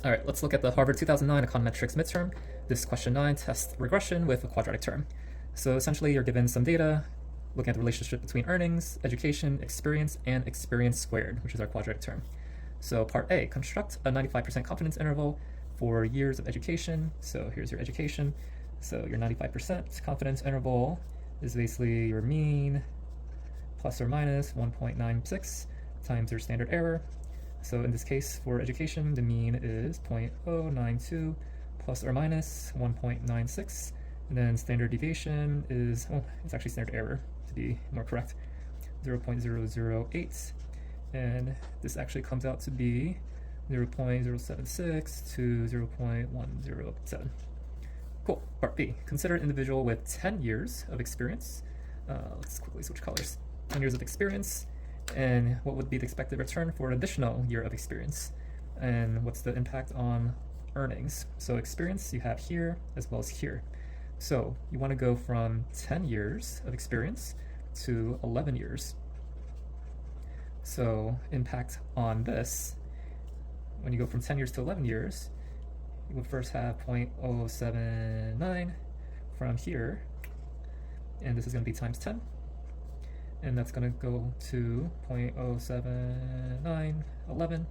All right, let's look at the Harvard 2009 Econometrics Midterm. This question 9 tests regression with a quadratic term. So essentially you're given some data, looking at the relationship between earnings, education, experience, and experience squared, which is our quadratic term. So part A, construct a 95% confidence interval for years of education. So here's your education. So your 95% confidence interval is basically your mean plus or minus 1.96 times your standard error. So in this case, for education, the mean is 0.092 plus or minus 1.96. And then standard deviation is, it's actually standard error to be more correct, 0.008. And this actually comes out to be 0.076 to 0.107. Cool. Part B, consider an individual with 10 years of experience. Let's quickly switch colors. 10 years of experience. And what would be the expected return for an additional year of experience? And what's the impact on earnings? So experience you have here as well as here. So you want to go from 10 years of experience to 11 years. So impact on this, when you go from 10 years to 11 years, you would first have 0.079 from here, and this is going to be times 10. And that's going to go to 0.07911,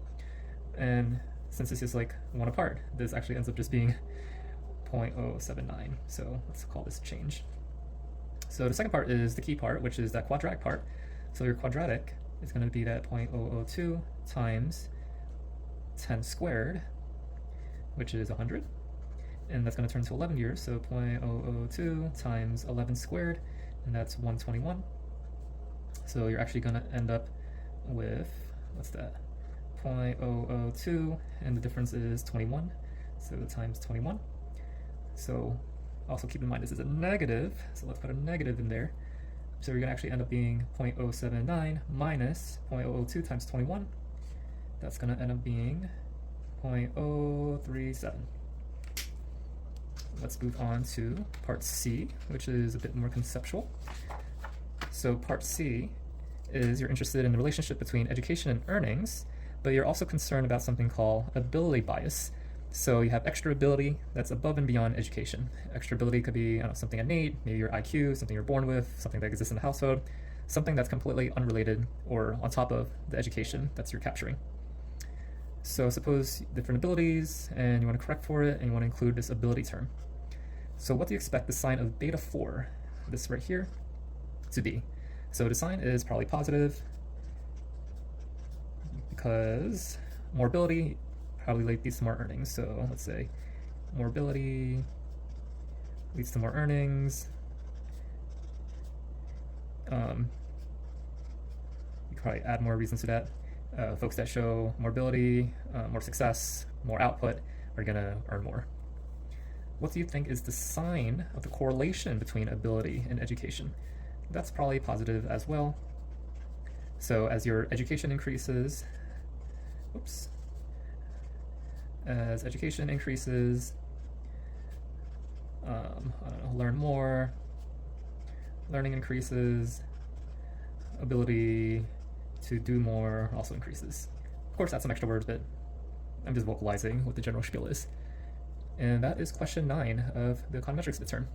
and since this is like one apart, this actually ends up just being 0.079, so let's call this change. So the second part is the key part, which is that quadratic part. So your quadratic is going to be that 0.002 times 10 squared, which is 100, and that's going to turn to 11 years, so 0.002 times 11 squared, and that's 121. So you're actually going to end up with, what's that, 0.002, and the difference is 21, so times 21. So also keep in mind this is a negative, so let's put a negative in there. So you're going to actually end up being 0.079 minus 0.002 times 21. That's going to end up being 0.037. Let's move on to part C, which is a bit more conceptual. So part C is you're interested in the relationship between education and earnings, but you're also concerned about something called ability bias. So you have extra ability that's above and beyond education. Extra ability could be, I don't know, something innate, maybe your IQ, something you're born with, something that exists in the household, something that's completely unrelated or on top of the education that's you're capturing. So suppose different abilities and you want to correct for it and you want to include this ability term. So what do you expect the sign of beta 4, this right here, to be? So the sign is probably positive because more ability probably leads to more earnings. So let's say more ability leads to more earnings. You could probably add more reasons to that. Folks that show more ability, more success, more output are going to earn more. What do you think is the sign of the correlation between ability and education? That's probably positive as well. So as your education increases, as education increases, I don't know, learn more, learning increases, ability to do more also increases. Of course, that's some extra words, but I'm just vocalizing what the general spiel is. And that is question 9 of the Econometrics Midterm.